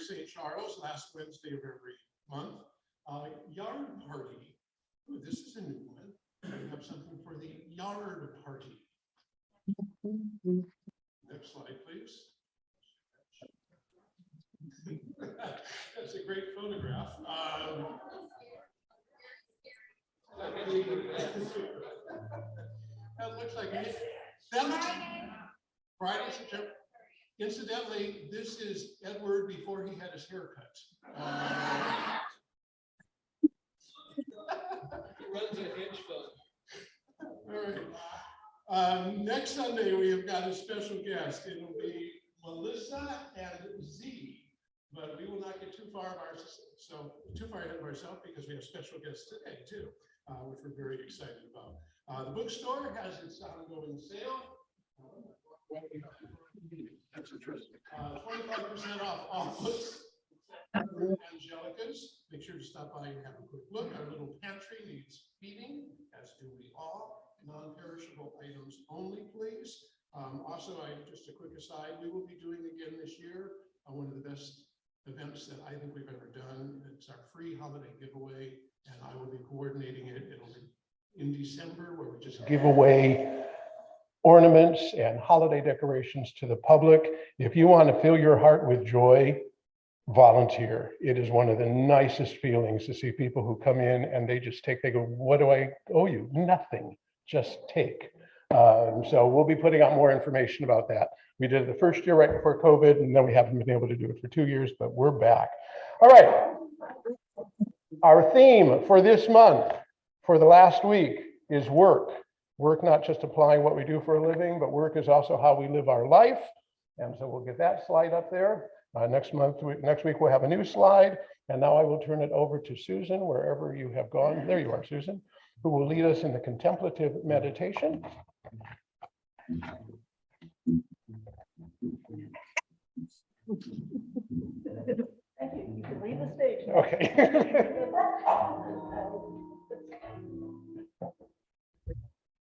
St. Charles, last Wednesday of every month. Yard party. Ooh, this is a new one. We have something for the yard party. Next slide, please. That's a great photograph. That looks like it. Friday, September. Incidentally, this is Edward before he had his haircut. Runs a hedge fund. All right. Next Sunday, we have got a special guest. It'll be Melissa and Z, but we will not get too far ahead of ourselves because we have special guests today too, which we're very excited about. The bookstore has its ongoing sale. That's interesting. 25% off all books. Angelica's. Make sure to stop by and have a quick look. Our little pantry needs feeding, as do we all. Non-perishable items only, please. Also, just a quick aside, we will be doing again this year one of the best events that I think we've ever done. It's our free holiday giveaway, and I will be coordinating it. It'll be in December, where we just give away ornaments and holiday decorations to the public. If you want to fill your heart with joy, volunteer. It is one of the nicest feelings to see people who come in and they just take, they go, what do I owe you? Nothing, just take. So we'll be putting out more information about that. We did it the first year right before COVID, and then we haven't been able to do it for 2 years, but we're back. All right. Our theme for this month, for the last week, is work. Work, not just applying what we do for a living, but work is also how we live our life. And so we'll get that slide up there. Next week, we'll have a new slide. And now I will turn it over to Susan, wherever you have gone. There you are, Susan, who will lead us in the contemplative meditation. Thank you. You can leave the stage now. Okay.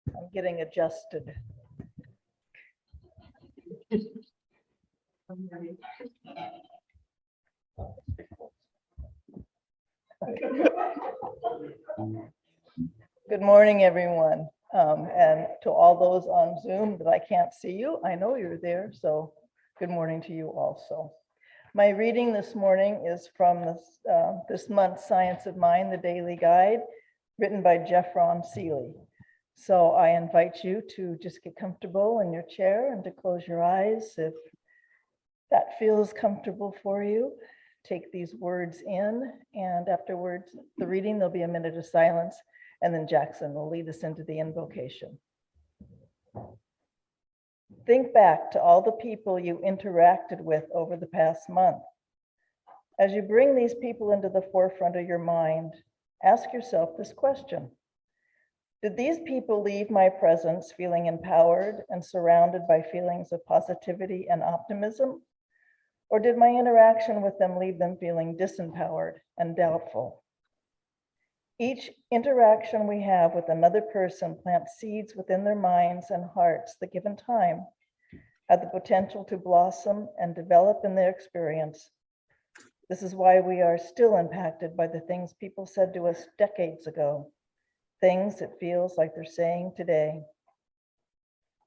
I'm getting adjusted. Good morning, everyone. And to all those on Zoom that I can't see you, I know you're there, so good morning to you also. My reading this morning is from this month's Science of Mind, the Daily Guide, written by Jeff Seeley. So I invite you to just get comfortable in your chair and to close your eyes if that feels comfortable for you. Take these words in, and afterwards, the reading, there'll be a minute of silence, and then Jackson will lead us into the invocation. Think back to all the people you interacted with over the past month. As you bring these people into the forefront of your mind, ask yourself this question. Did these people leave my presence feeling empowered and surrounded by feelings of positivity and optimism? Or did my interaction with them leave them feeling disempowered and doubtful? Each interaction we have with another person plants seeds within their minds and hearts that, given time, have the potential to blossom and develop in their experience. This is why we are still impacted by the things people said to us decades ago, things it feels like they're saying today.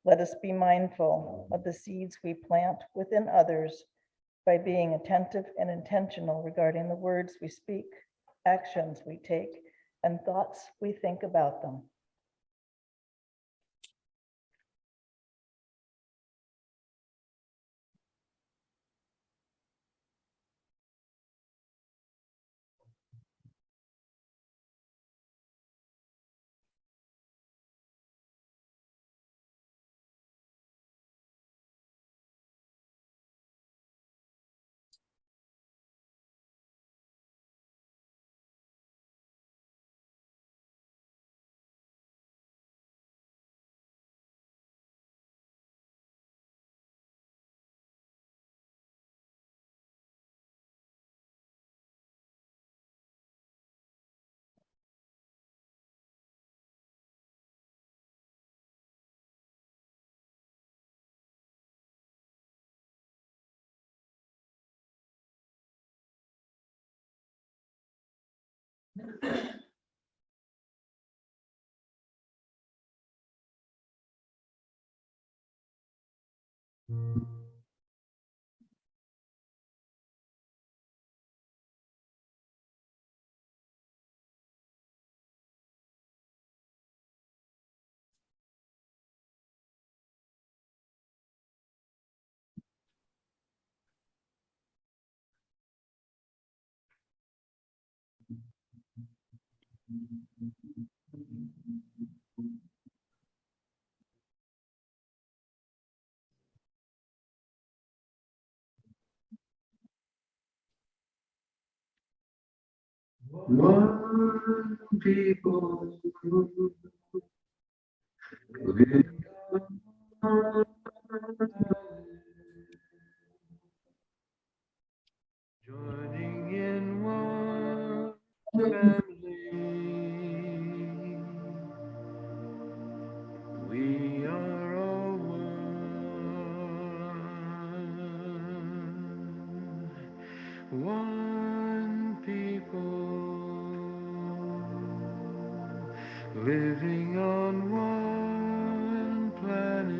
Let us be mindful of the seeds we plant within others by being attentive and intentional regarding the words we speak, actions we take, and thoughts we think about them. One people living on, joining in one family. We are all one people living on one planet,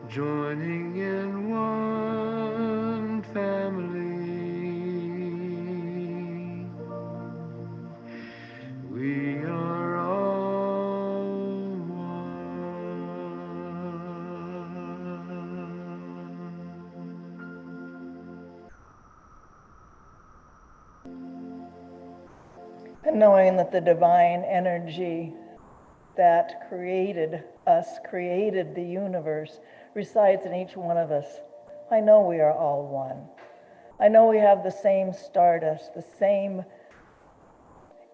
joining in one family. We are all And knowing that the divine energy that created us, created the universe, resides in each one of us. I know we are all one. I know we have the same stardust, the same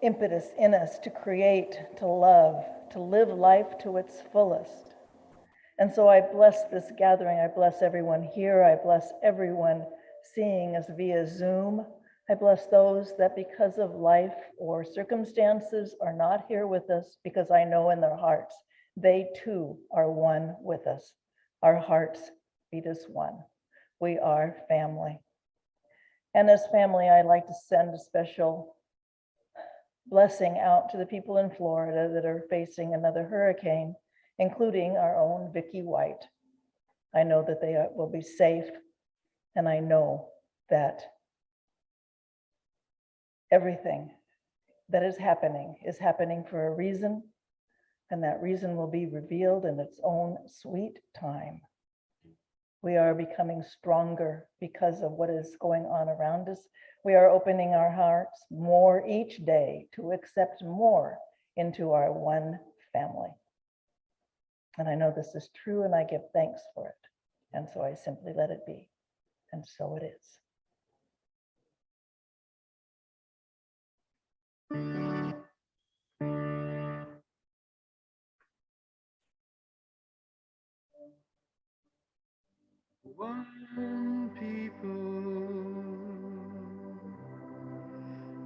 impetus in us to create, to love, to live life to its fullest. And so I bless this gathering. I bless everyone here. I bless everyone seeing us via Zoom. I bless those that because of life or circumstances are not here with us, because I know in their hearts, they too are one with us. Our hearts beat as one. We are family. And as family, I'd like to send a special blessing out to the people in Florida that are facing another hurricane, including our own Vicky White. I know that they will be safe, and I know that everything that is happening for a reason, and that reason will be revealed in its own sweet time. We are becoming stronger because of what is going on around us. We are opening our hearts more each day to accept more into our one family. And I know this is true, and I give thanks for it. And so I simply let it be. And so it is. one people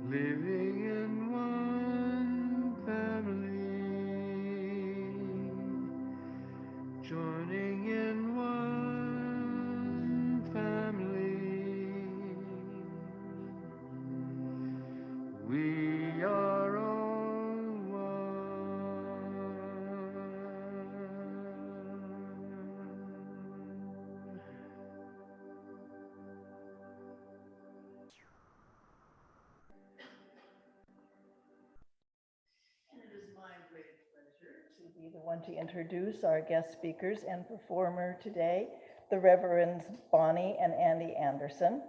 living in one family, joining in one family. We are all one. And it is my great pleasure to be the one to introduce our guest speakers and performer today, the Reverends Bonnie and Andy Anderson.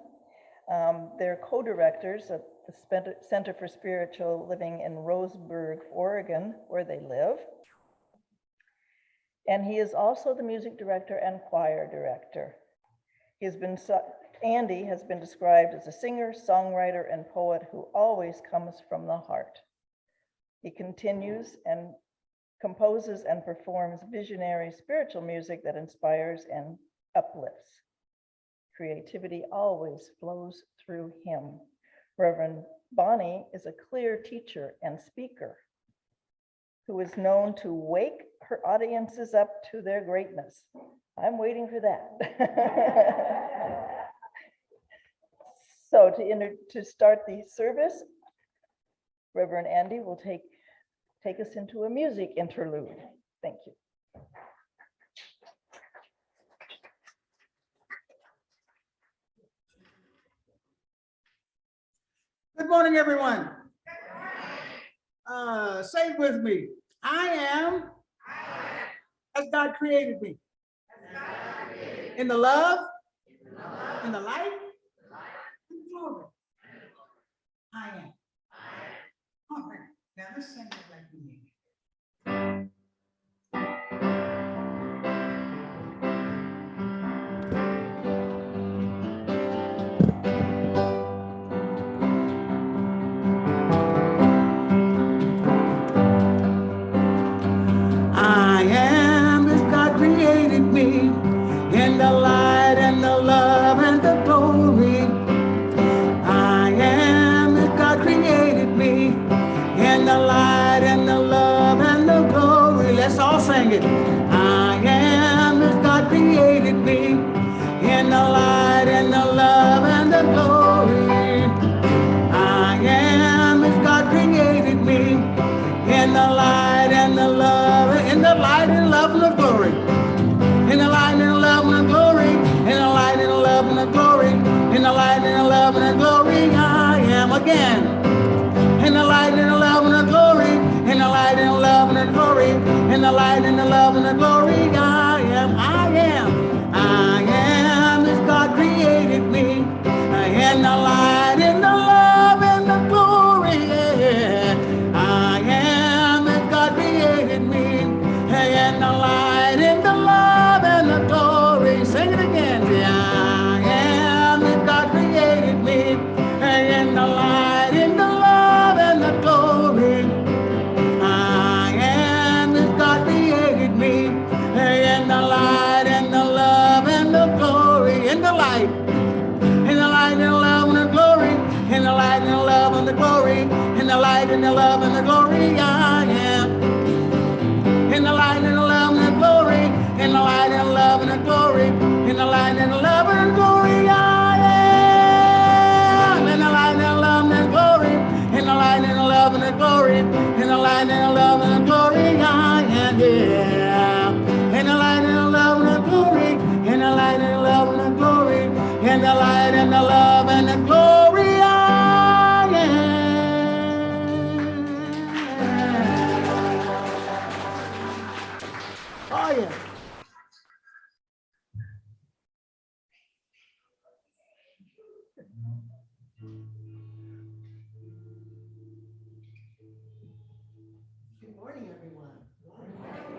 They're co-directors of the Center for Spiritual Living in Roseburg, Oregon, where they live. And he is also the music director and choir director. Andy has been described as a singer, songwriter, and poet who always comes from the heart. He continues and composes and performs visionary spiritual music that inspires and uplifts. Creativity always flows through him. Reverend Bonnie is a clear teacher and speaker who is known to wake her audiences up to their greatness. I'm waiting for that. So to start the service, Reverend Andy will take us into a music interlude. Thank you. Good morning, everyone. Say it with me. I am as God created me. In the love, in the light, in the glory. I am. All right. Now let's sing it like we mean it. I am as God created me, in the light and the love and the glory. I am as God created me, in the light and the love and the glory. Let's all sing it. I am as God created me, in the light and the love and the glory. I am as God created me, in the light and the love, in the light and love and the glory. In the light and the love and the glory. In the light and the love and the glory. In the light and the love and the glory. I am again. In the light and the love and the glory. In the light and the love and the glory. In the light and the love and the glory. I am. I am as God created me. In the light and the love and the glory. Yeah. I am as God created me. In the light and the love and the glory. Sing it again. I am as God created me. In the light and the love and the glory. I am as God created me. In the light and the love and the glory. In the light. In the light and the love and the glory. In the light and the love and the glory. In the light and the love and the glory. I am. In the light and the love and the glory. In the light and the love and the glory. In the light and the love and the glory. I am. In the light and the love and the glory. In the light and the love and the glory. In the light and the love and the glory. I am. Yeah. In the light and the love and the glory. In the light and the love and the glory. In the light and the love and the glory. I am. Oh, yeah. Good morning, everyone.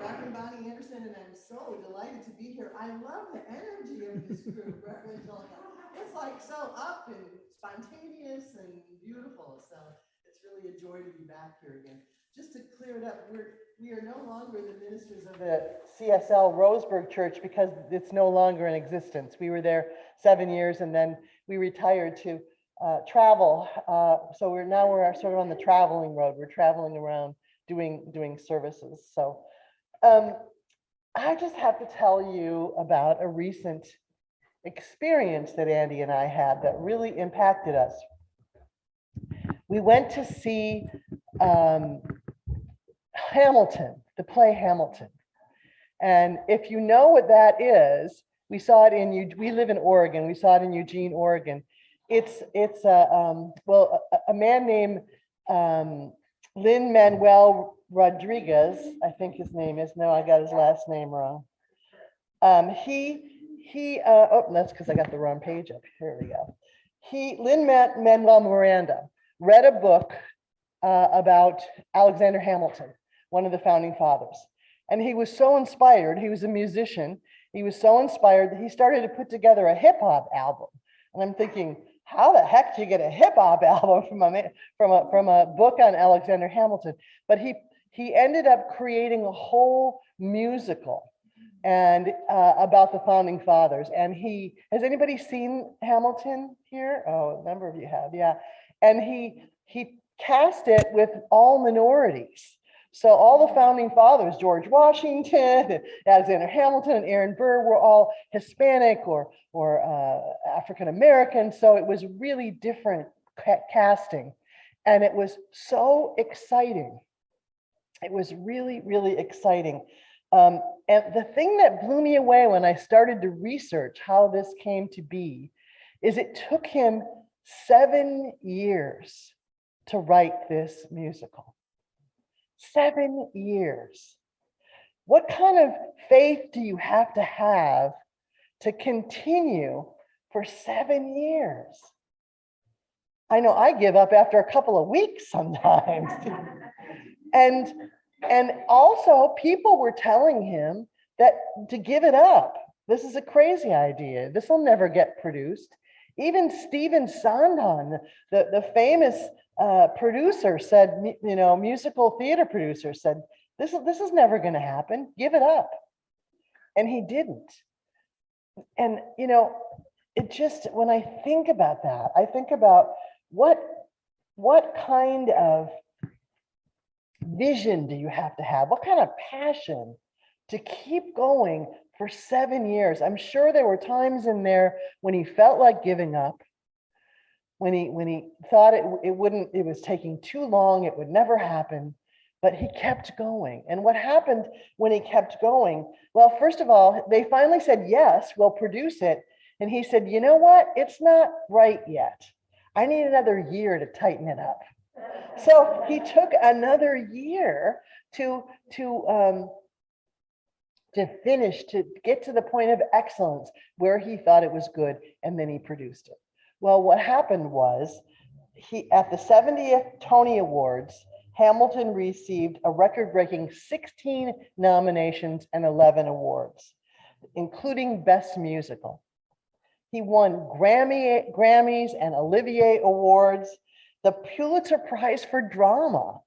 Reverend Bonnie Anderson, and I'm so delighted to be here. I love the energy of this group, Reverend Angelica. It's like so up and spontaneous and beautiful. So it's really a joy to be back here again. Just to clear it up, we are no longer the ministers of The CSL Roseburg Church because it's no longer in existence. We were there 7 years and then we retired to travel. So we're sort of on the traveling road. We're traveling around doing services. So I just have to tell you about a recent experience that Andy and I had that really impacted us. We went to see Hamilton, the play Hamilton. And if you know what that is, we saw it we live in Oregon. We saw it in Eugene, Oregon. It's a man named Lin-Manuel Rodriguez, I think his name is. No, I got his last name wrong. That's because I got the wrong page up. Here we go. Lin-Manuel Miranda read a book about Alexander Hamilton, one of the founding fathers. And he was so inspired. He was a musician. He was so inspired that he started to put together a hip hop album. And I'm thinking, how the heck do you get a hip hop album from a book on Alexander Hamilton? But he ended up creating a whole musical and about the founding fathers. And has anybody seen Hamilton here? Oh, a number of you have, yeah. And he cast it with all minorities. So all the founding fathers, George Washington, Alexander Hamilton, and Aaron Burr, were all Hispanic or African American. So it was really different casting, and it was so exciting. It was really, really exciting. And the thing that blew me away when I started to research how this came to be is it took him 7 years to write this musical. 7 years. What kind of faith do you have to continue for 7 years? I know I give up after a couple of weeks sometimes. And also people were telling him that to give it up. This is a crazy idea. This will never get produced. Even Stephen Sondheim, the famous producer, said, musical theater producer, said, this is never going to happen. Give it up. And he didn't. And it just, when I think about that, I think about what kind of vision do you have to have? What kind of passion to keep going for 7 years? I'm sure there were times in there when he felt like giving up, when he thought it was taking too long, it would never happen, but he kept going. And what happened when he kept going? Well, first of all, they finally said, yes, we'll produce it. And he said, you know what? It's not right yet. I need another year to tighten it up. So he took another year to finish, to get to the point of excellence where he thought it was good, and then he produced it. Well, what happened was, at the 70th Tony Awards, Hamilton received a record-breaking 16 nominations and 11 awards, including Best Musical. He won Grammys and Olivier Awards, the Pulitzer Prize for Drama,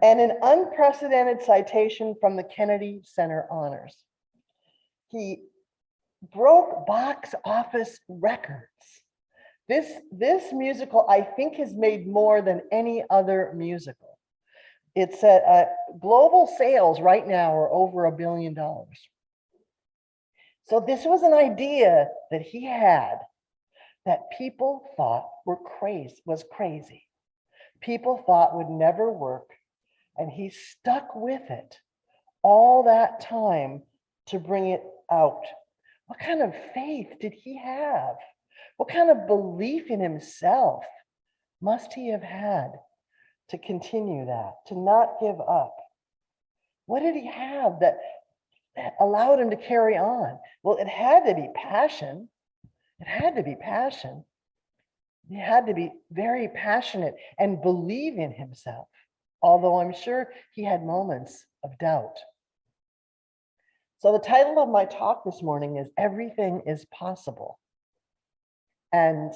and an unprecedented citation from the Kennedy Center Honors. He broke box office records. This musical, I think, has made more than any other musical. It's global sales right now are over $1 billion. So this was an idea that he had that people thought was crazy. People thought would never work, and he stuck with it all that time to bring it out. What kind of faith did he have? What kind of belief in himself must he have had to continue that, to not give up? What did he have that allowed him to carry on? Well, it had to be passion. It had to be passion. He had to be very passionate and believe in himself, although I'm sure he had moments of doubt. So the title of my talk this morning is Everything is Possible. And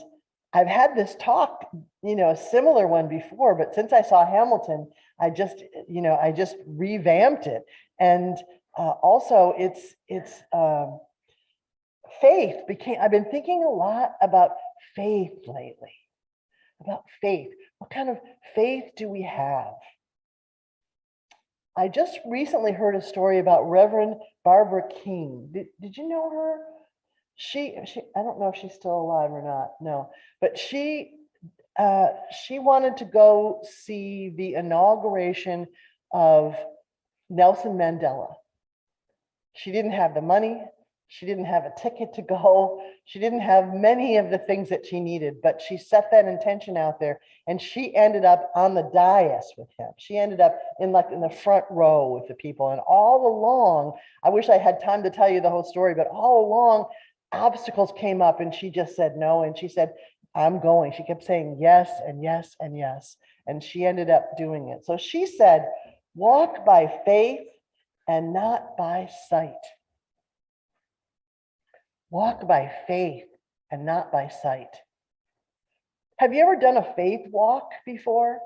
I've had this talk, a similar one before, but since I saw Hamilton, I just revamped it. And also it's faith I've been thinking a lot about faith lately, about faith. What kind of faith do we have? I just recently heard a story about Reverend Barbara King. Did you know her? She I don't know if she's still alive or not, no, but she wanted to go see the inauguration of Nelson Mandela. She didn't have the money. She didn't have a ticket to go. She didn't have many of the things that she needed, but she set that intention out there, and she ended up on the dais with him. She ended up in the front row with the people. And all along, I wish I had time to tell you the whole story, but all along, obstacles came up, and she just said no. And she said, I'm going. She kept saying yes and yes and yes. And she ended up doing it. So she said, walk by faith and not by sight. Walk by faith and not by sight. Have you ever done a faith walk before?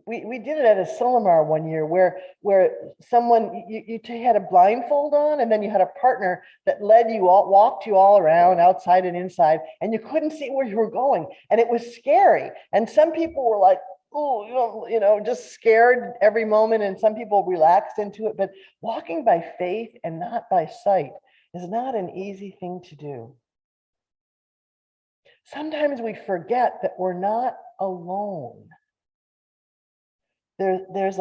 We did it at a Silmar one year where someone, you had a blindfold on, and then you had a partner that walked you all around, outside and inside, and you couldn't see where you were going. And it was scary. And some people were like oh, just scared every moment, and some people relax into it. But walking by faith and not by sight is not an easy thing to do. Sometimes we forget that we're not alone. There's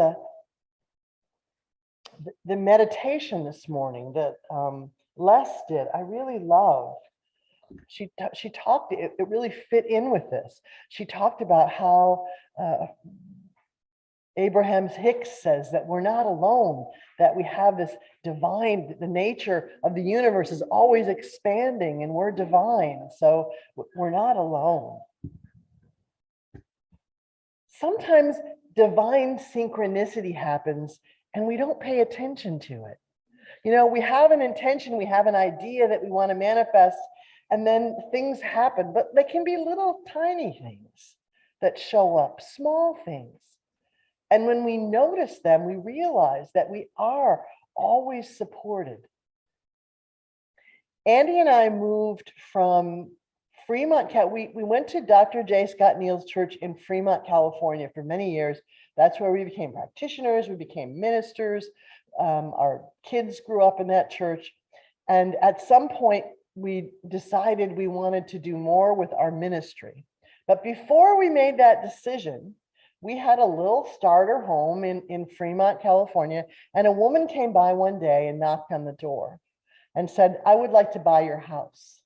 the meditation this morning that Les did, I really love. She talked, it really fit in with this. She talked about how Abraham Hicks says that we're not alone, that we have this divine, the nature of the universe is always expanding and we're divine. So we're not alone. Sometimes divine synchronicity happens and we don't pay attention to it. We have an intention, we have an idea that we want to manifest, and then things happen, but they can be little tiny things that show up, small things. And when we notice them, we realize that we are always supported. Andy and I moved from Fremont, we went to Dr. J. Scott Neal's church in Fremont, California for many years. That's where we became practitioners, we became ministers. Our kids grew up in that church. And at some point, we decided we wanted to do more with our ministry. But before we made that decision, we had a little starter home in Fremont, California, and a woman came by one day and knocked on the door and said, I would like to buy your house.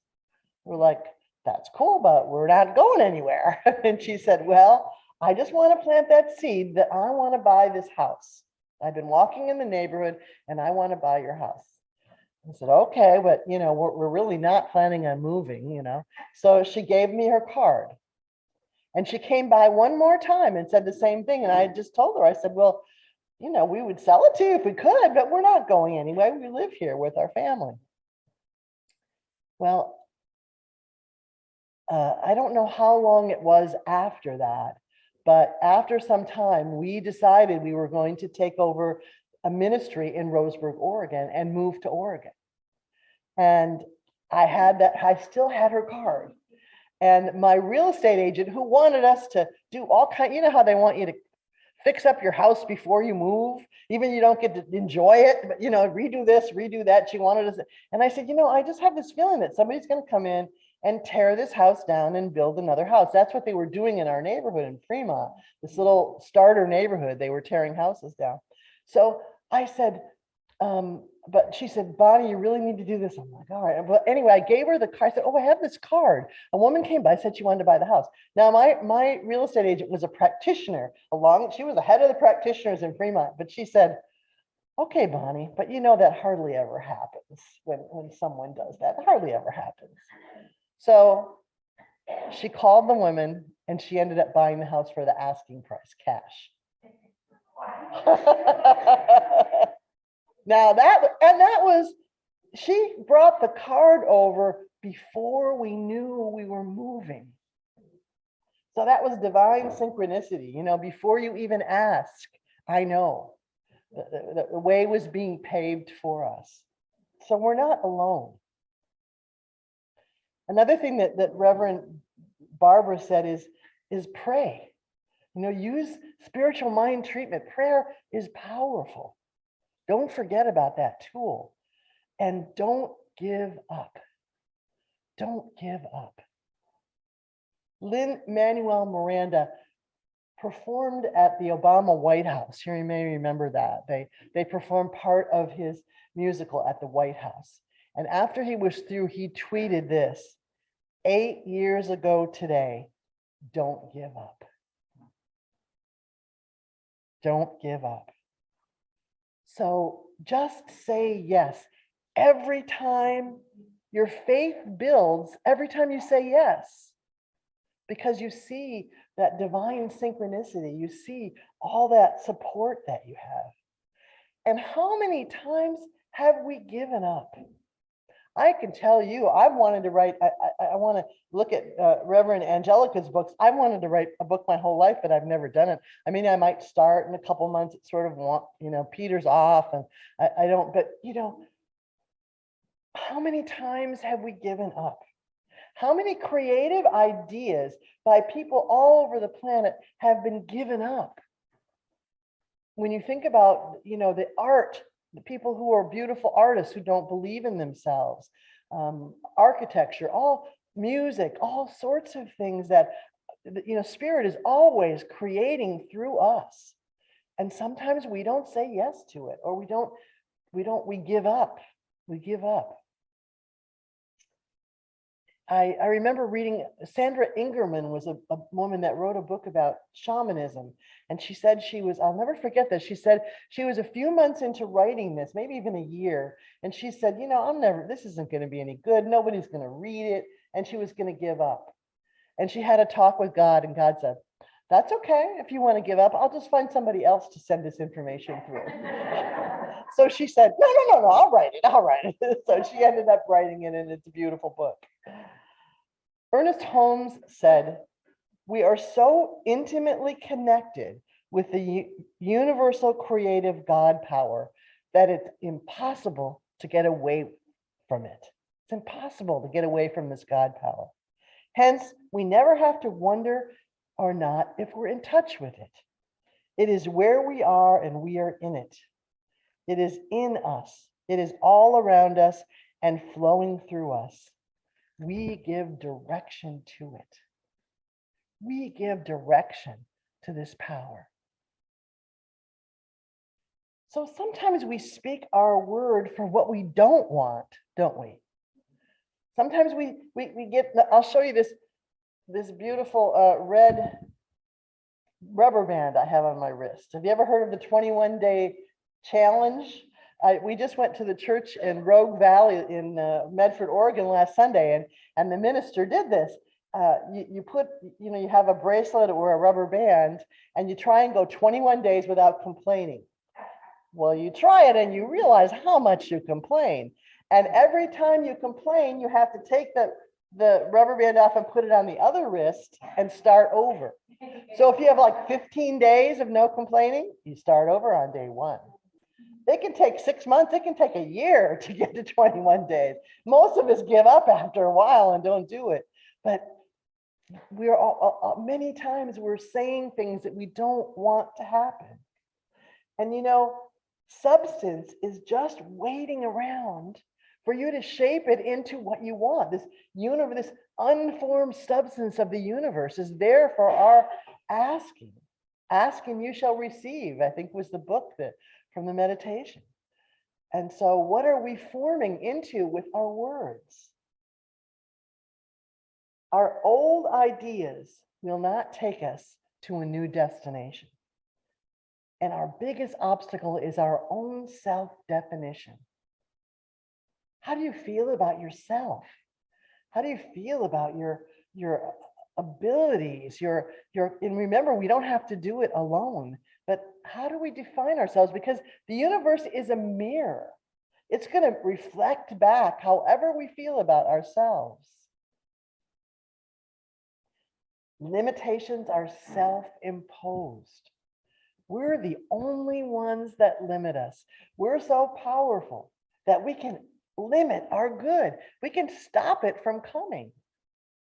We're like, that's cool, but we're not going anywhere. And she said, well, I just want to plant that seed that I want to buy this house. I've been walking in the neighborhood and I want to buy your house. I said, okay, but we're really not planning on moving, So she gave me her card. And she came by one more time and said the same thing. And I just told her, I said, well, we would sell it to you if we could, but we're not going anyway. We live here with our family. Well, I don't know how long it was after that, but after some time, we decided we were going to take over a ministry in Roseburg, Oregon, and move to Oregon. And I still had her card. And my real estate agent, who wanted us to do all kinds, how they want you to fix up your house before you move, even you don't get to enjoy it, but redo this, redo that. She wanted us, and I said, I just have this feeling that somebody's going to come in and tear this house down and build another house. That's what they were doing in our neighborhood in Fremont, this little starter neighborhood. They were tearing houses down. So I said, but she said, Bonnie, you really need to do this. I'm like, all right. But anyway, I gave her the card. I said, oh, I have this card. A woman came by, said she wanted to buy the house. Now, my real estate agent was a practitioner she was the head of the practitioners in Fremont, but she said, okay, Bonnie, but that hardly ever happens when someone does that. It hardly ever happens. So she called the woman and she ended up buying the house for the asking price, cash. Now she brought the card over before we knew we were moving. So that was divine synchronicity. Before you even ask, I know the way was being paved for us. So we're not alone. Another thing that Reverend Barbara said is pray. Use spiritual mind treatment. Prayer is powerful. Don't forget about that tool. And don't give up. Don't give up. Lin-Manuel Miranda performed at the Obama White House. Here you may remember that. They performed part of his musical at the White House. And after he was through, he tweeted this: 8 years ago today, don't give up. Don't give up. So just say yes. Every time your faith builds, every time you say yes, because you see that divine synchronicity, you see all that support that you have. And how many times have we given up? I can tell you, I've wanted to write, I want to look at Reverend Angelica's books. I wanted to write a book my whole life, but I've never done it. I mean, I might start in a couple months, it sort of peters off, and I don't, but how many times have we given up? How many creative ideas by people all over the planet have been given up? When you think about, the art, the people who are beautiful artists who don't believe in themselves, architecture, all music, all sorts of things that, spirit is always creating through us. And sometimes we don't say yes to it, or we give up. We give up. I remember reading, Sandra Ingerman was a woman that wrote a book about shamanism. And she said I'll never forget this. She said she was a few months into writing this, maybe even a year. And she said, this isn't going to be any good. Nobody's going to read it. And she was going to give up. And she had a talk with God, and God said, that's okay. If you want to give up, I'll just find somebody else to send this information through. So she said, no, I'll write it. So she ended up writing it, and it's a beautiful book. Ernest Holmes said, we are so intimately connected with the universal creative God power that it's impossible to get away from it. It's impossible to get away from this God power. Hence, we never have to wonder or not if we're in touch with it. It is where we are, and we are in it. It is in us. It is all around us and flowing through us. We give direction to it. We give direction to this power. So sometimes we speak our word for what we don't want, don't we? Sometimes we get, I'll show you this beautiful red rubber band I have on my wrist. Have you ever heard of the 21-day challenge? We just went to the church in Rogue Valley in Medford, Oregon last Sunday, and the minister did this. You have a bracelet or a rubber band, and you try and go 21 days without complaining. Well, you try it and you realize how much you complain. And every time you complain, you have to take the rubber band off and put it on the other wrist and start over. So if you have like 15 days of no complaining, you start over on day 1. It can take 6 months. It can take a year to get to 21 days. Most of us give up after a while and don't do it. But we're many times we're saying things that we don't want to happen. And substance is just waiting around for you to shape it into what you want. This unformed substance of the universe is there for our asking. Ask and you shall receive, I think was the book from the meditation. And so what are we forming into with our words? Our old ideas will not take us to a new destination. And our biggest obstacle is our own self-definition. How do you feel about yourself? How do you feel about your abilities, and remember, we don't have to do it alone, but how do we define ourselves? Because the universe is a mirror. It's going to reflect back however we feel about ourselves. Limitations are self-imposed. We're the only ones that limit us. We're so powerful that we can limit our good. We can stop it from coming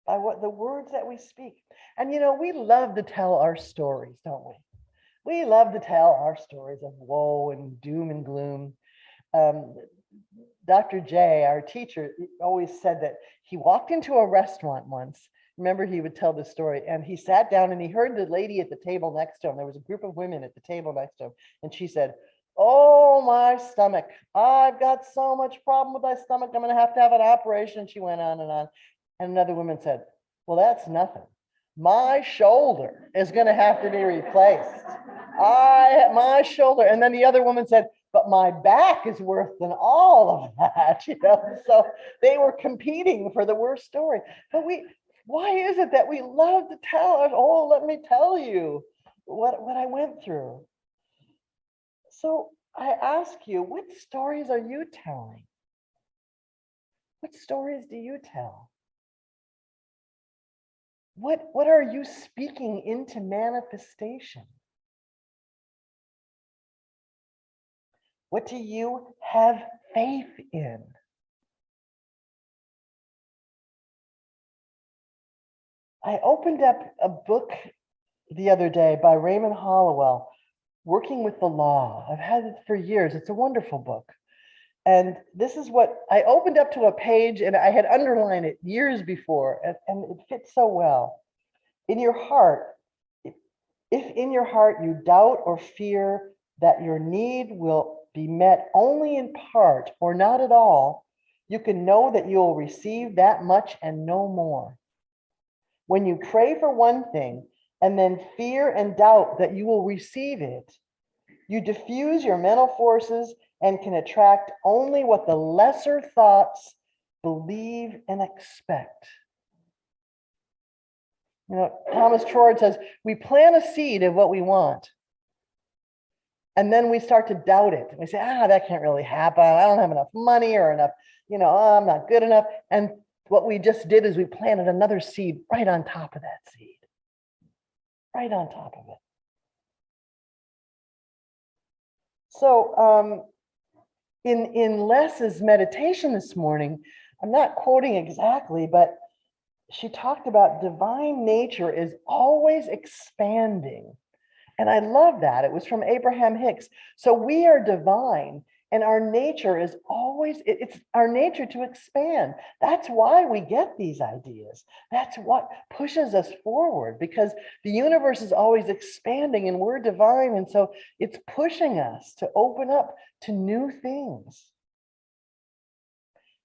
by the words that we speak. And we love to tell our stories, don't we? We love to tell our stories of woe and doom and gloom. Dr. J, our teacher, always said that he walked into a restaurant once. Remember, he would tell the story, and he sat down and he heard the lady at the table next to him. There was a group of women at the table next to him, and she said, "Oh, my stomach. I've got so much problem with my stomach. I'm going to have an operation." She went on. And another woman said, "Well, that's nothing. My shoulder is going to have to be replaced. My shoulder." And then the other woman said, "But my back is worse than all of that." So they were competing for the worst story. But why is it that we love to tell us, "Oh, let me tell you what I went through"? So I ask you, what stories are you telling? What stories do you tell? What are you speaking into manifestation? What do you have faith in? I opened up a book the other day by Raymond Hollowell, Working with the Law. I've had it for years. It's a wonderful book. And this is what I opened up to a page, and I had underlined it years before, and it fits so well. In your heart, if in your heart you doubt or fear that your need will be met only in part or not at all, you can know that you will receive that much and no more. When you pray for one thing and then fear and doubt that you will receive it, you diffuse your mental forces and can attract only what the lesser thoughts believe and expect. You know, Thomas Trord says, we plant a seed of what we want. And then we start to doubt it. We say, that can't really happen. I don't have enough money or enough, I'm not good enough. And what we just did is we planted another seed right on top of that seed. Right on top of it. So in Les's meditation this morning, I'm not quoting exactly, but she talked about divine nature is always expanding. And I love that. It was from Abraham Hicks. So we are divine, and our nature is always, it's our nature to expand. That's why we get these ideas. That's what pushes us forward, because the universe is always expanding and we're divine. And so it's pushing us to open up to new things.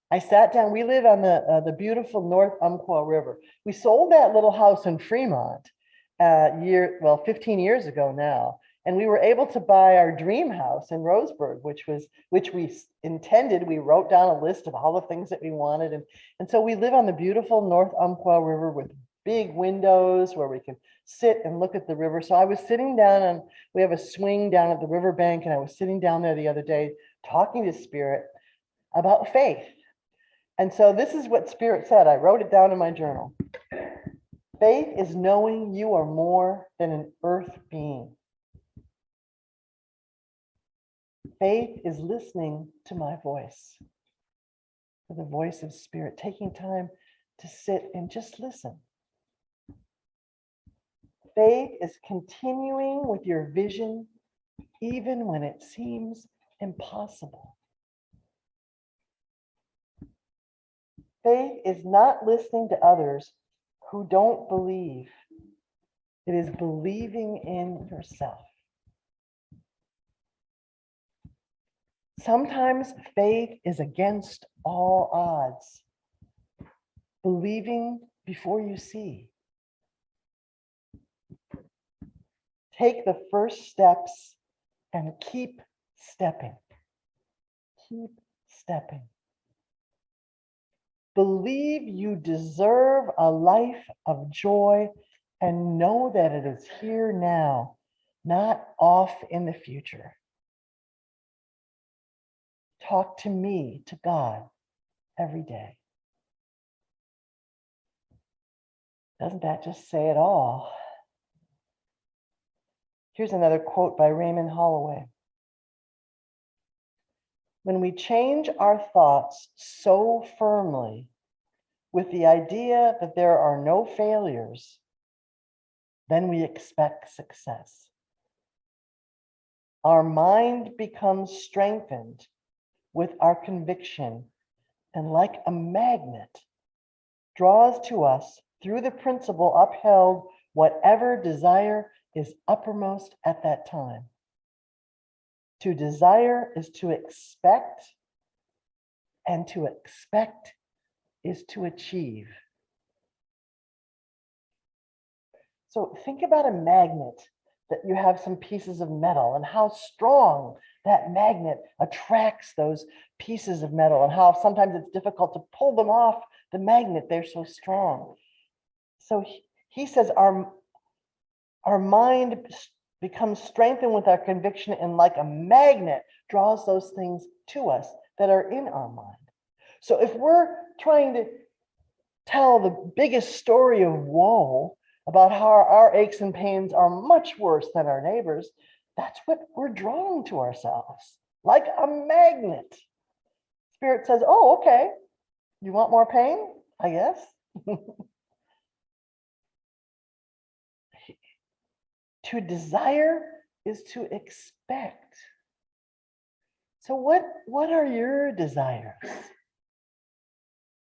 I sat down, we live on the beautiful North Umpqua River. We sold that little house in Fremont 15 years ago now. And we were able to buy our dream house in Roseburg, which we intended. We wrote down a list of all the things that we wanted. And so we live on the beautiful North Umpqua River with big windows where we can sit and look at the river. So I was sitting down, and we have a swing down at the riverbank, and I was sitting down there the other day talking to Spirit about faith. And so this is what Spirit said. I wrote it down in my journal. Faith is knowing you are more than an earth being. Faith is listening to my voice, to the voice of Spirit, taking time to sit and just listen. Faith is continuing with your vision, even when it seems impossible. Faith is not listening to others who don't believe. It is believing in yourself. Sometimes faith is against all odds. Believing before you see. Take the first steps and keep stepping. Keep stepping. Believe you deserve a life of joy and know that it is here now, not off in the future. Talk to me, to God, every day. Doesn't that just say it all? Here's another quote by Raymond Holloway. When we change our thoughts so firmly with the idea that there are no failures, then we expect success. Our mind becomes strengthened with our conviction, and like a magnet, draws to us through the principle upheld whatever desire is uppermost at that time. To desire is to expect, and to expect is to achieve. So think about a magnet, that you have some pieces of metal, and how strong that magnet attracts those pieces of metal, and how sometimes it's difficult to pull them off the magnet. They're so strong. So he says our mind becomes strengthened with our conviction, and like a magnet draws those things to us that are in our mind. So if we're trying to tell the biggest story of woe about how our aches and pains are much worse than our neighbors, that's what we're drawing to ourselves, like a magnet. Spirit says, oh, okay, you want more pain? I guess. To desire is to expect. So what are your desires?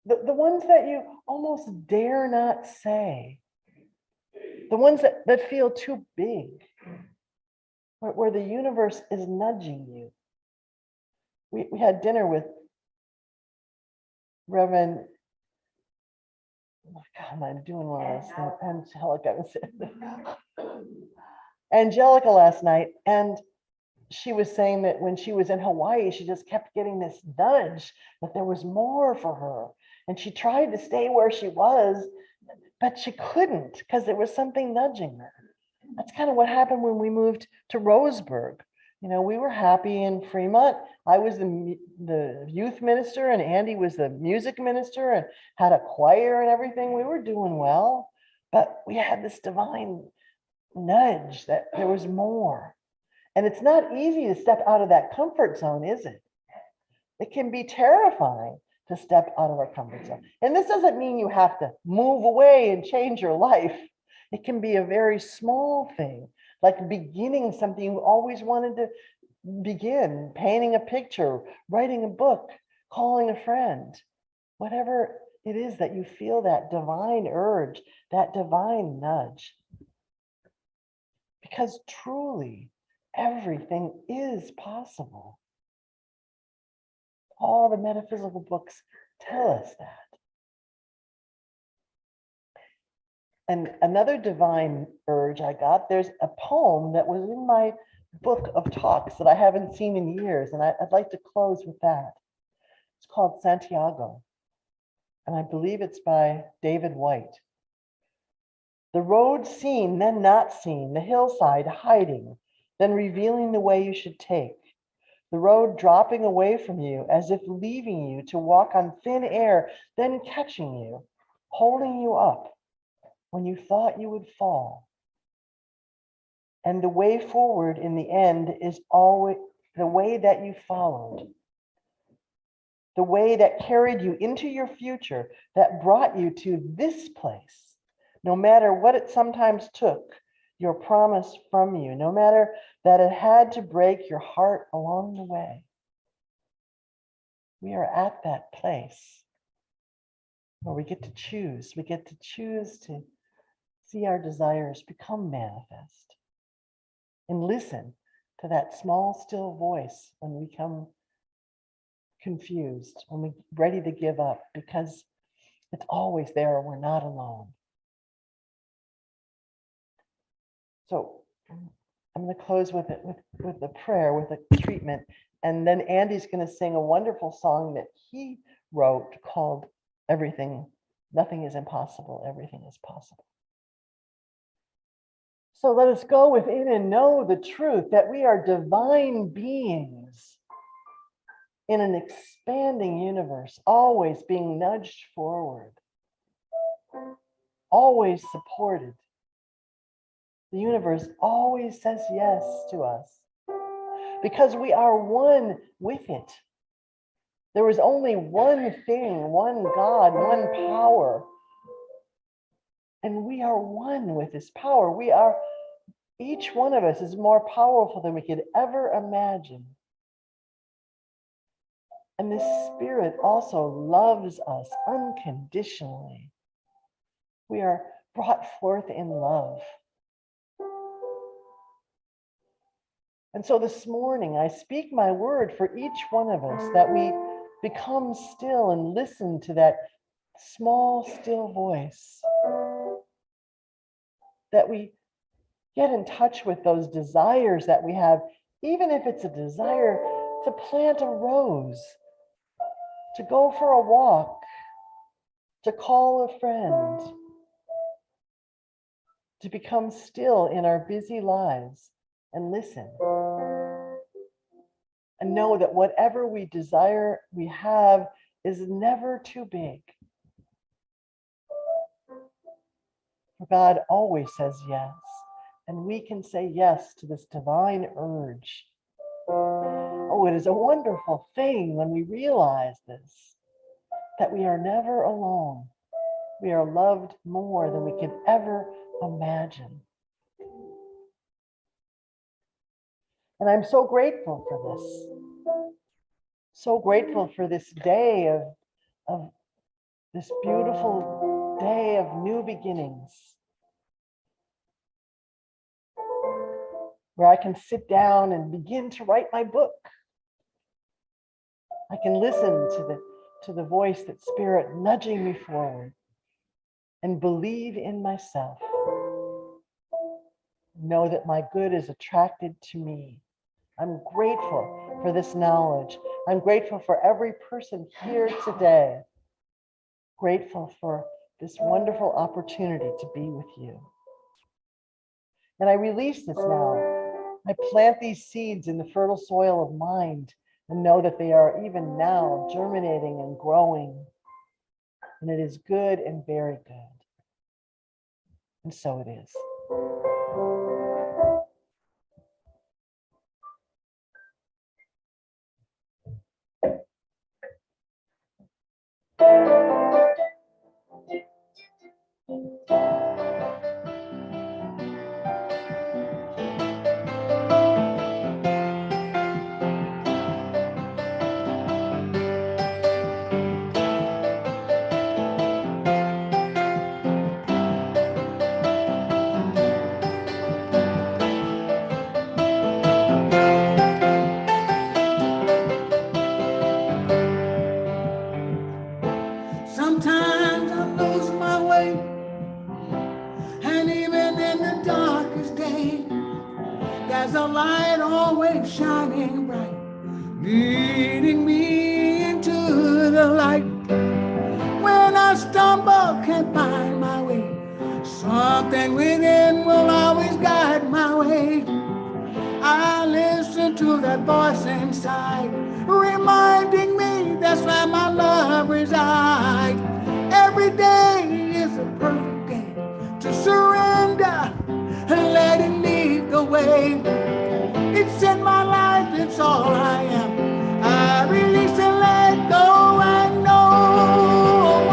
The ones that you almost dare not say. The ones that feel too big. Where the universe is nudging you. We had dinner with Reverend, oh God, I'm doing one of those things, Angelica last night, and she was saying that when she was in Hawaii, she just kept getting this nudge that there was more for her. And she tried to stay where she was, but she couldn't because there was something nudging her. That's kind of what happened when we moved to Roseburg. You know, we were happy in Fremont. I was the youth minister and Andy was the music minister and had a choir and everything. We were doing well, but we had this divine nudge that there was more. And it's not easy to step out of that comfort zone, is it? It can be terrifying to step out of our comfort zone. And this doesn't mean you have to move away and change your life. It can be a very small thing, like beginning something you always wanted to begin, painting a picture, writing a book, calling a friend, whatever it is that you feel that divine urge, that divine nudge. Because truly, everything is possible. All the metaphysical books tell us that. And another divine urge I got, there's a poem that was in my book of talks that I haven't seen in years, and I'd like to close with that. It's called Santiago, and I believe it's by David White. The road seen, then not seen, the hillside hiding, then revealing the way you should take. The road dropping away from you as if leaving you to walk on thin air, then catching you, holding you up when you thought you would fall. And the way forward in the end is always the way that you followed. The way that carried you into your future, that brought you to this place, no matter what it sometimes took your promise from you, no matter that it had to break your heart along the way. We are at that place where we get to choose. We get to choose to see our desires become manifest and listen to that small, still voice when we come confused, when we're ready to give up, because it's always there. We're not alone. So I'm going to close with a prayer, with a treatment, and then Andy's going to sing a wonderful song that he wrote called Everything, Nothing is Impossible, Everything is Possible. So let us go within and know the truth that we are divine beings in an expanding universe, always being nudged forward, always supported. The universe always says yes to us because we are one with it. There is only one thing, one God, one power. And we are one with this power. Each one of us is more powerful than we could ever imagine. And this spirit also loves us unconditionally. We are brought forth in love. And so this morning, I speak my word for each one of us that we become still and listen to that small, still voice. That we get in touch with those desires that we have, even if it's a desire to plant a rose, to go for a walk, to call a friend, to become still in our busy lives and listen. And know that whatever we desire, we have is never too big. For God always says yes. And we can say yes to this divine urge. Oh, it is a wonderful thing when we realize this, that we are never alone. We are loved more than we can ever imagine. And I'm so grateful for this. So grateful for this day of this beautiful day of new beginnings, where I can sit down and begin to write my book. I can listen to the voice, that spirit nudging me forward, and believe in myself. Know that my good is attracted to me. I'm grateful for this knowledge. I'm grateful for every person here today. Grateful for this wonderful opportunity to be with you. And I release this now. I plant these seeds in the fertile soil of mind and know that they are even now germinating and growing. And it is good and very good. And so it is. Sometimes I lose my way, and even in the darkest day, there's a light always shining bright, leading me into the light. When I stumble, can't find my way, something within will always guide my way. I listen to that voice inside, reminding me that's where my love resides. Every day is a perfect day to surrender and let it lead the way. It's in my life, it's all I am. I release and let go. I know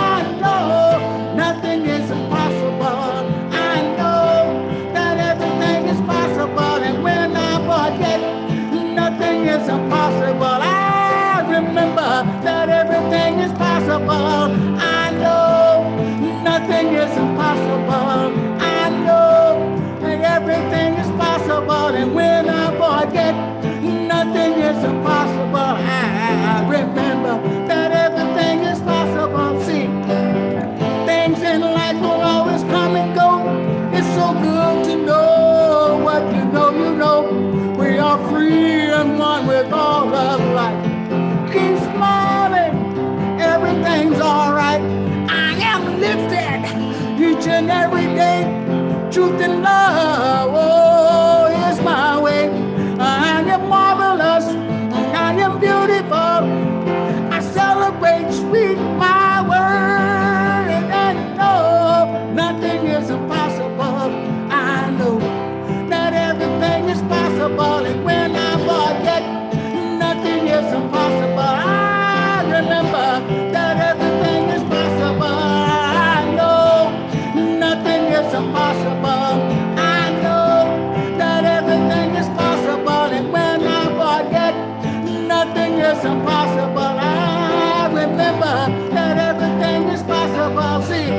nothing is impossible. I know that everything is possible. And when I forget, nothing is impossible. I remember that everything is possible. I know nothing is impossible. I know that everything is possible. And when I forget, nothing is impossible. I remember that everything is possible. See, things in life will always come and go. It's so good to know what you know, you know. We are free and one with all of life. Keep smiling, everything's all right. I am lifted each and every day. Truth and love, oh, is my way. I am marvelous, I am beautiful. I celebrate, speak my word, and I know nothing is impossible. I know that everything is possible, and when I forget, nothing is impossible. I remember that everything is possible. I know nothing is impossible. I know that everything is possible, and when I forget, nothing is impossible. I remember that everything is possible. See,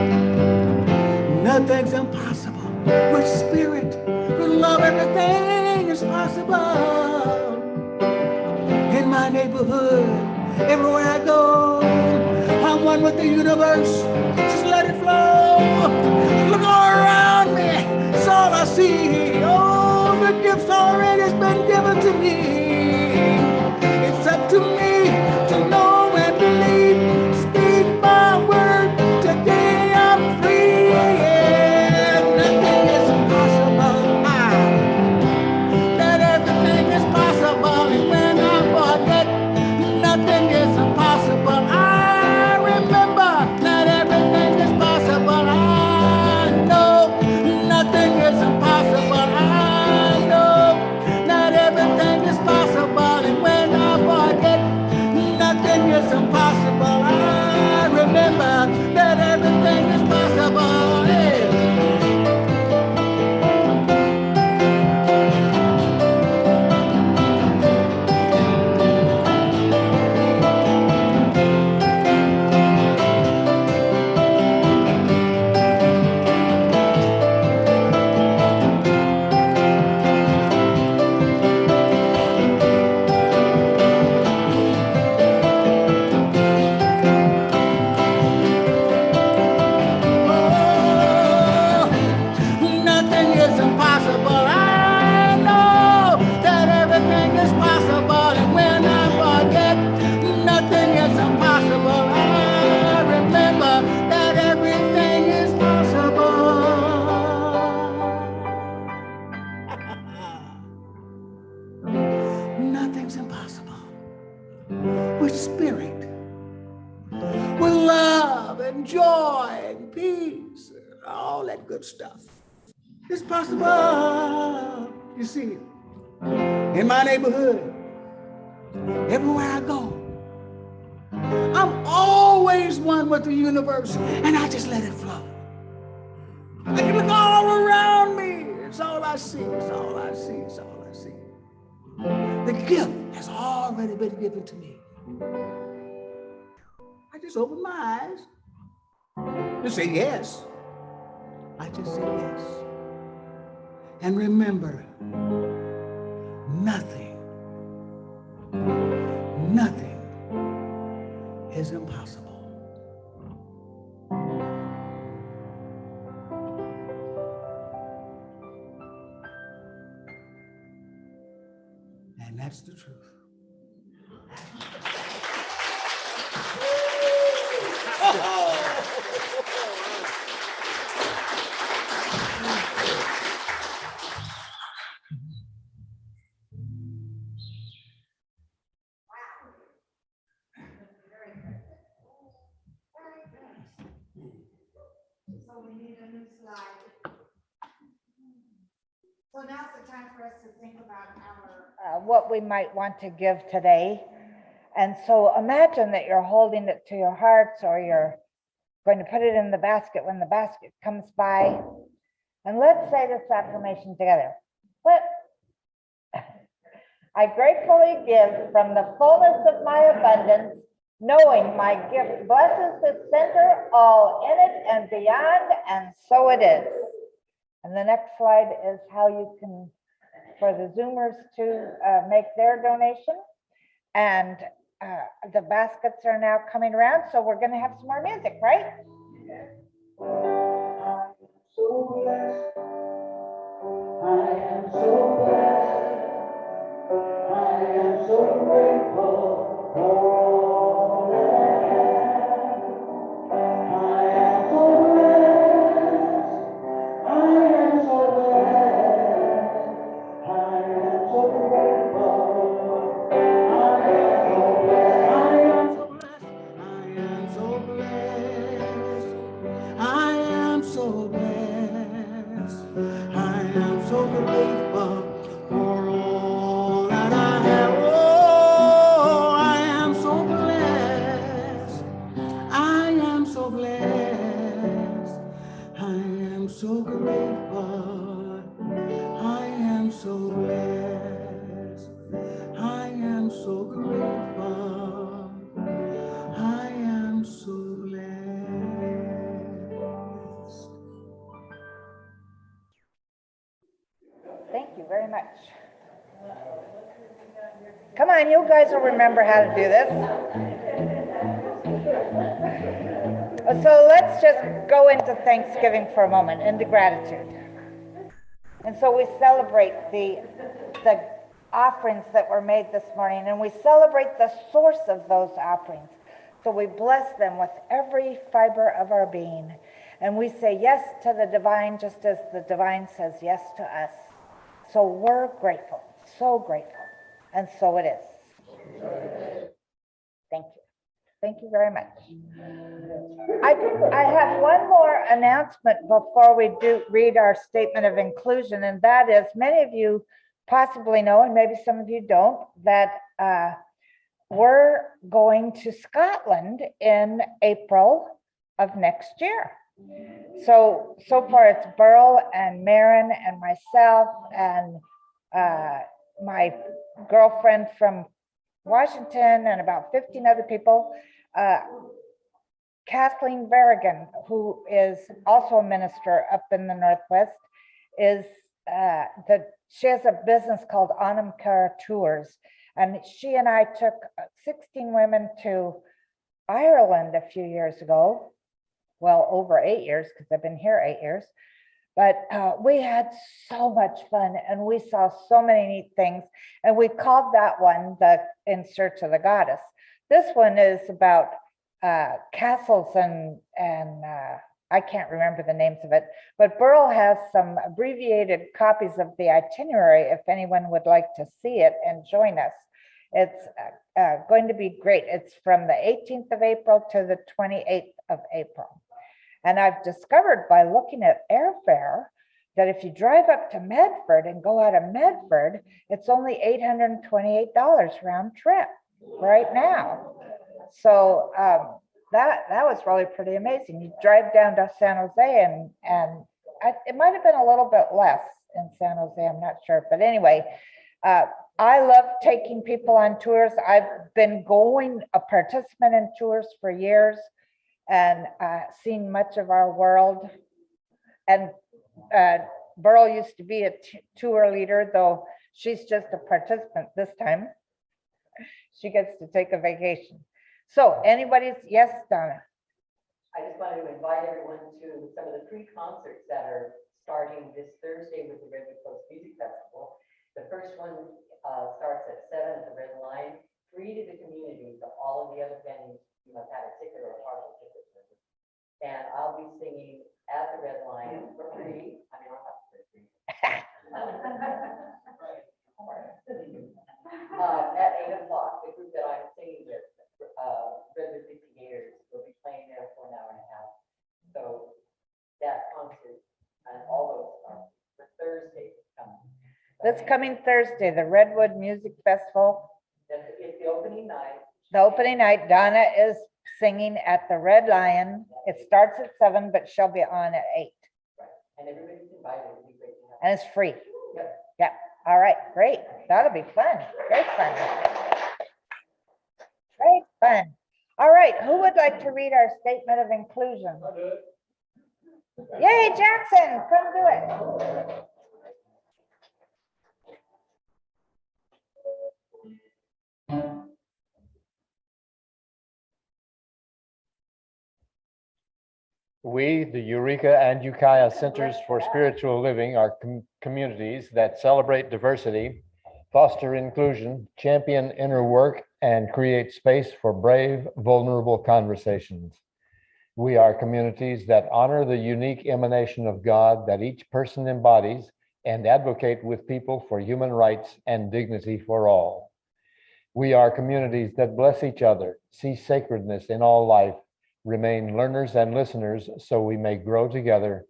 nothing's impossible. With spirit, with love, everything is possible. In my neighborhood, everywhere I go, I'm one with the universe. Just let it flow. Look all around me, it's all I see. Oh, the gift's already been given to me. It's up to me to know and believe. Speak my word, today I'm free. Yeah, nothing is impossible. That everything is possible, and when I forget, nothing is impossible. I remember that everything is possible. I know nothing is impossible. I know that everything is possible. with spirit, with love and joy and peace, and all that good stuff. It's possible, you see, in my neighborhood, everywhere I go. I'm always one with the universe, and I just let it flow. I can look all around me. It's all I see. It's all I see. It's all I see. The gift has already been given to me. I just open my eyes and say yes. I just say yes. And remember, nothing is impossible. And that's the truth. So we need a new slide. So now's the time for us to think about what we might want to give today. And so imagine that you're holding it to your hearts, or you're going to put it in the basket when the basket comes by. And let's say this affirmation together. But I gratefully give from the fullness of my abundance, knowing my gift blesses the center, all in it and beyond, and so it is. And the next slide is how you can, for the Zoomers to make their donation. And the baskets are now coming around, so we're going to have some more music, right? I'm so blessed. I am so blessed. I am so grateful for all that I am so blessed. I am so blessed. I am so grateful. I am so blessed. I am so blessed. I am so grateful for all that I have. Oh, I am so blessed. I am so blessed. I am so grateful. I am so blessed. I am so grateful. I am so blessed. Thank you very much. Come on, you guys will remember how to do this. So let's just go into Thanksgiving for a moment, into gratitude. And so we celebrate the offerings that were made this morning, and we celebrate the source of those offerings. So we bless them with every fiber of our being. And we say yes to the divine, just as the divine says yes to us. So we're grateful, so grateful. And so it is. Thank you. Thank you very much. I have one more announcement before we read our statement of inclusion, and that is, many of you possibly know, and maybe some of you don't, that we're going to Scotland in April of next year. So far it's Burl and Marin and myself and my girlfriend from Washington and about 15 other people. Kathleen Berrigan, who is also a minister up in the Northwest, is she has a business called Anamkara Tours, and she and I took 16 women to Ireland a few years ago. Well, over 8 years, because I've been here 8 years. But we had so much fun, and we saw so many neat things. And we called that one the In Search of the Goddess. This one is about castles and I can't remember the names of it, but Burl has some abbreviated copies of the itinerary if anyone would like to see it and join us. It's going to be great. It's from the 18th of April to the 28th of April. And I've discovered by looking at airfare that if you drive up to Medford and go out of Medford, it's only $828 round trip right now. So that was really pretty amazing. You drive down to San Jose and it might have been a little bit less in San Jose, I'm not sure. But anyway, I love taking people on tours. I've been a participant in tours for years and seen much of our world. And Burl used to be a tour leader, though she's just a participant this time. She gets to take a vacation. So yes, Donna. I just wanted to invite everyone to some of the pre-concerts that are starting this Thursday with the Redwood Coast Music Festival. The first one starts at 7 at the Red Lion, free to the community, but all of the other venues, you must have a ticket or a partial ticket. And I'll be singing at the Red Lion for free. I mean, I'll have to for free. At 8 o'clock, the group that I'm singing with, Redwood 58ers, will be playing there for an hour and a half. So that concert and all those songs for Thursday is coming. This coming Thursday, the Redwood Music Festival. It's the opening night. The opening night, Donna is singing at the Red Lion. It starts at 7, but she'll be on at 8. Right. And everybody's invited. It'll be great to have. And it's free. Yep. Yep. All right, great. That'll be fun. Great fun. Great fun. All right, who would like to read our statement of inclusion? I'll do it. Yay, Jackson, come do it. We, the Eureka and Ukiah Centers for Spiritual Living, are communities that celebrate diversity, foster inclusion, champion inner work, and create space for brave, vulnerable conversations. We are communities that honor the unique emanation of God that each person embodies and advocate with people for human rights and dignity for all. We are communities that bless each other, see sacredness in all life, remain learners and listeners so we may grow together,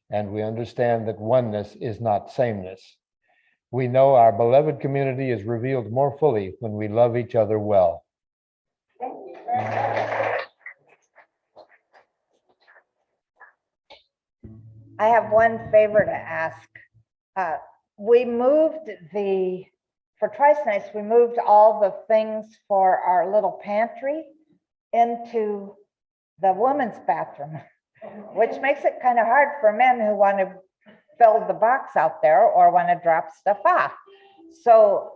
and we understand that oneness is not sameness. We know our beloved community is revealed more fully when we love each other well. Thank you very much. I have one favor to ask. We moved for Twice Nights, we moved all the things for our little pantry into the women's bathroom, which makes it kind of hard for men who want to fill the box out there or want to drop stuff off. So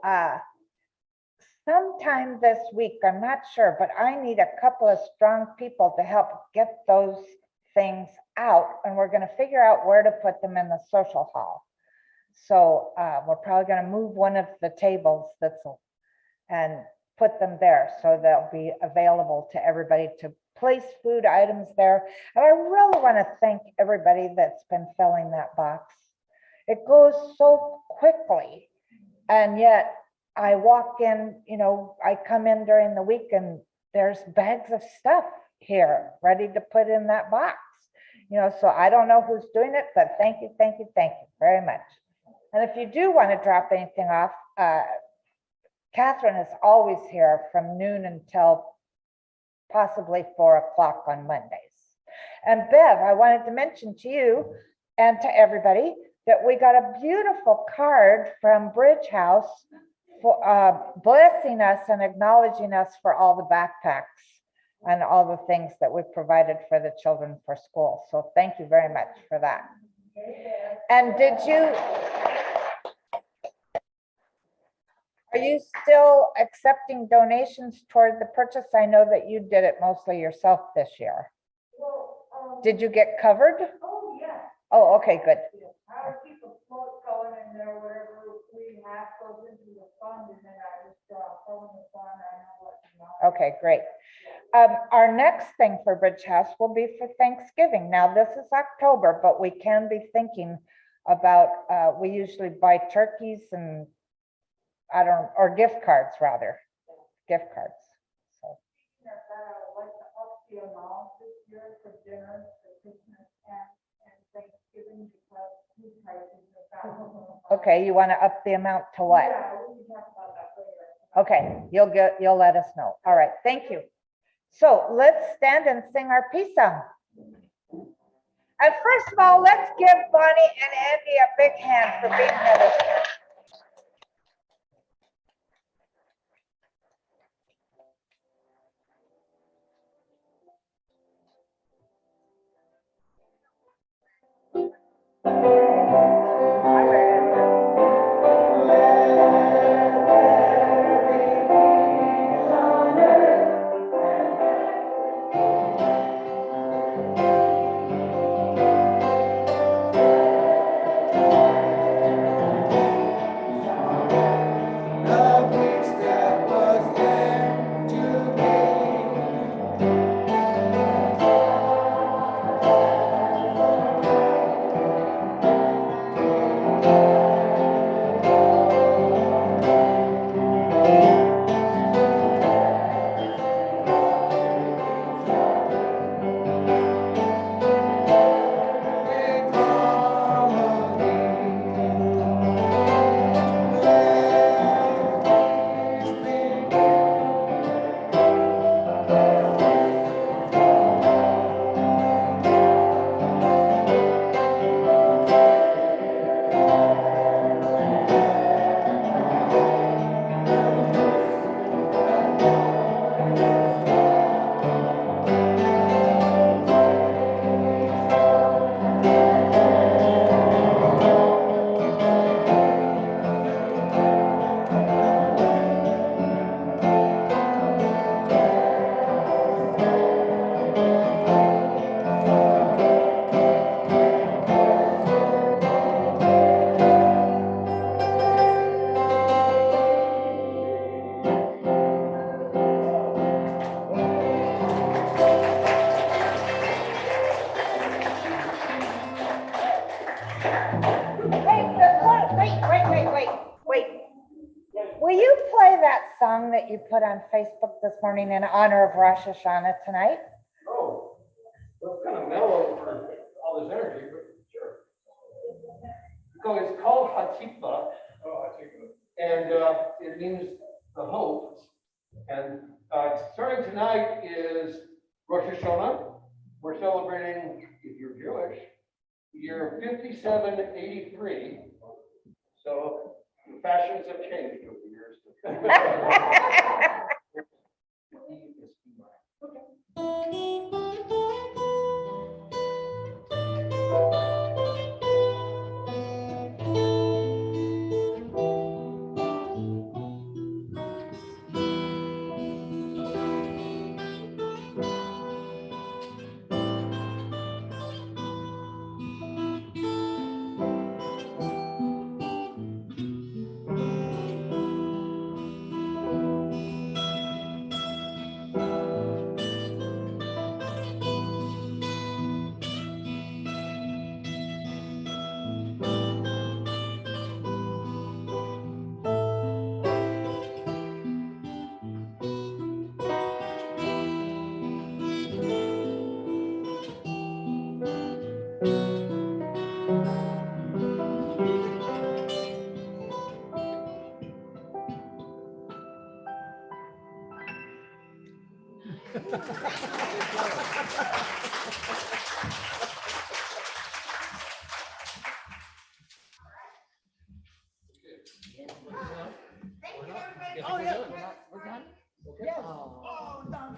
sometime this week, I'm not sure, but I need a couple of strong people to help get those things out, and we're going to figure out where to put them in the social hall. So we're probably going to move one of the tables and put them there so they'll be available to everybody to place food items there. And I really want to thank everybody that's been filling that box. It goes so quickly, and yet I walk in, I come in during the week and there's bags of stuff here ready to put in that box. So I don't know who's doing it, but thank you very much. And if you do want to drop anything off, Catherine is always here from noon until possibly 4 o'clock on Mondays. And Bev, I wanted to mention to you and to everybody that we got a beautiful card from Bridge House for blessing us and acknowledging us for all the backpacks and all the things that we provided for the children for school. So thank you very much for that. And are you still accepting donations toward the purchase? I know that you did it mostly yourself this year. Well, Did you get covered? oh, yeah. Oh, okay, good. I would keep a float going in there, whatever we have goes into the fund, and then I just throw in the fund, I know what, Okay, great. Our next thing for Bridge House will be for Thanksgiving. Now, this is October, but we can be thinking about, we usually buy turkeys and or gift cards rather, gift cards. So, That I would like to up the amount this year for dinner, for Christmas and Thanksgiving because food prices are down. okay, you want to up the amount to what? Yeah, we can talk about that later. Okay, you'll let us know. All right, thank you. So let's stand and sing our peace song. And first of all, let's give Bonnie and Andy a big hand for being here this year. The peace that was meant to be. With harmony. Let peace be. Wait. Will you play that song that you put on Facebook this morning in honor of Rosh Hashanah tonight? Oh, that's kind of mellow for all this energy, but sure. So it's called Hatikva. And it means the hope. And starting tonight is Rosh Hashanah. We're celebrating, if you're Jewish, year 5783. So the fashions have changed over the years. Thank you, everybody. Oh, yeah. We're done? Yes. Oh, done.